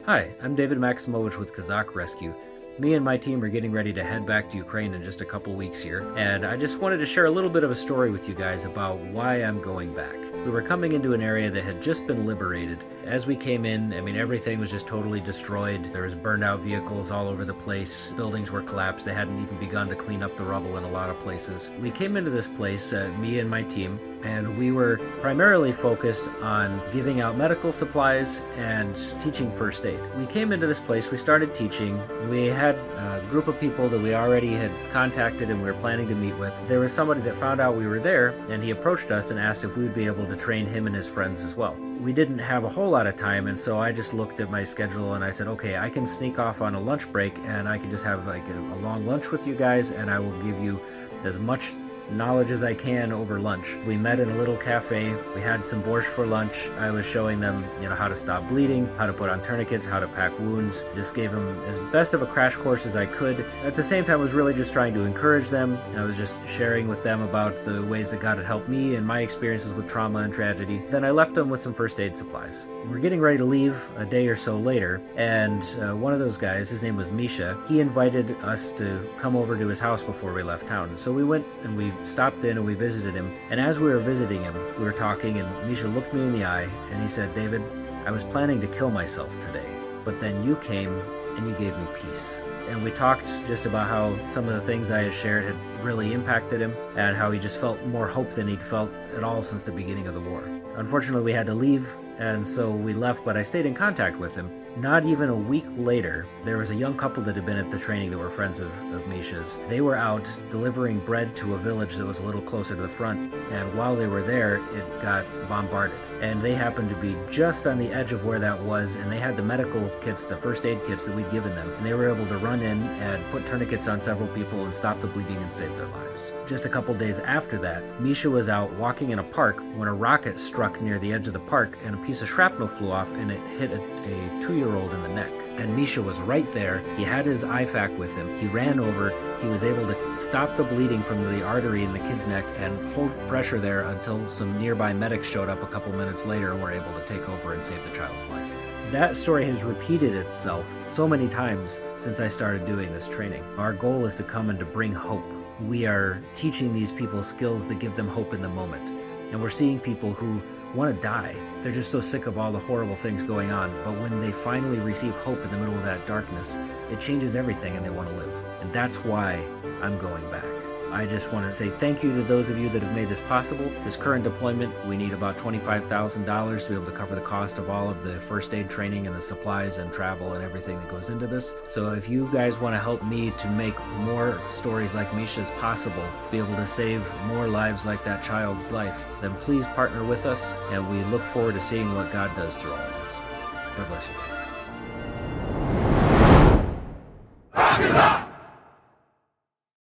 Hi, I'm David Maximovich with Kazakh Rescue. Me and my team are getting ready to head back to Ukraine in just a couple weeks here, and I just wanted to share a little bit of a story with you guys about why I'm going back. We were coming into an area that had just been liberated. As we came in, everything was just totally destroyed. There was burned out vehicles all over the place. Buildings were collapsed. They hadn't even begun to clean up the rubble in a lot of places. We came into this place, me and my team, and we were primarily focused on giving out medical supplies and teaching first aid. We came into this place, we started teaching. We had a group of people that we already had contacted and we were planning to meet with. There was somebody that found out we were there, and he approached us and asked if we would be able to train him and his friends as well. We didn't have a whole lot of time, and so I just looked at my schedule and I said, okay, I can sneak off on a lunch break and I can just have like a long lunch with you guys, and I will give you as much knowledge as I can over lunch. We met in a little cafe. We had some borscht for lunch. I was showing them, how to stop bleeding, how to put on tourniquets, how to pack wounds. Just gave them as best of a crash course as I could. At the same time, I was really just trying to encourage them. I was just sharing with them about the ways that God had helped me and my experiences with trauma and tragedy. Then I left them with some first aid supplies. We're getting ready to leave a day or so later, and one of those guys, his name was Misha, he invited us to come over to his house before we left town. So we went and we stopped in and we visited him. And as we were visiting him, we were talking, and Misha looked me in the eye and he said, "David, I was planning to kill myself today, but then you came and you gave me peace." And we talked just about how some of the things I had shared had really impacted him, and how he just felt more hope than he'd felt at all since the beginning of the war. Unfortunately, we had to leave, and so we left, but I stayed in contact with him. Not even a week later, there was a young couple that had been at the training that were friends of Misha's. They were out delivering bread to a village that was a little closer to the front, and while they were there, it got bombarded. And they happened to be just on the edge of where that was, and they had the medical kits, the first aid kits that we'd given them, and they were able to run in and put tourniquets on several people and stop the bleeding and save their lives. Just a couple days after that, Misha was out walking in a park when a rocket struck near the edge of the park, and a piece of shrapnel flew off and it hit a 2-year-old in the neck. And Misha was right there. He had his IFAK with him. He ran over. He was able to stop the bleeding from the artery in the kid's neck and hold pressure there until some nearby medics showed up a couple minutes later and were able to take over and save the child's life. That story has repeated itself so many times since I started doing this training. Our goal is to come and to bring hope. We are teaching these people skills that give them hope in the moment. And we're seeing people who want to die. They're just so sick of all the horrible things going on. But when they finally receive hope in the middle of that darkness, it changes everything and they want to live. And that's why I'm going back. I just want to say thank you to those of you that have made this possible. This current deployment, we need about $25,000 to be able to cover the cost of all of the first aid training and the supplies and travel and everything that goes into this. So if you guys want to help me to make more stories like Misha's possible, be able to save more lives like that child's life, then please partner with us, and we look forward to seeing what God does through all of this. God bless you guys.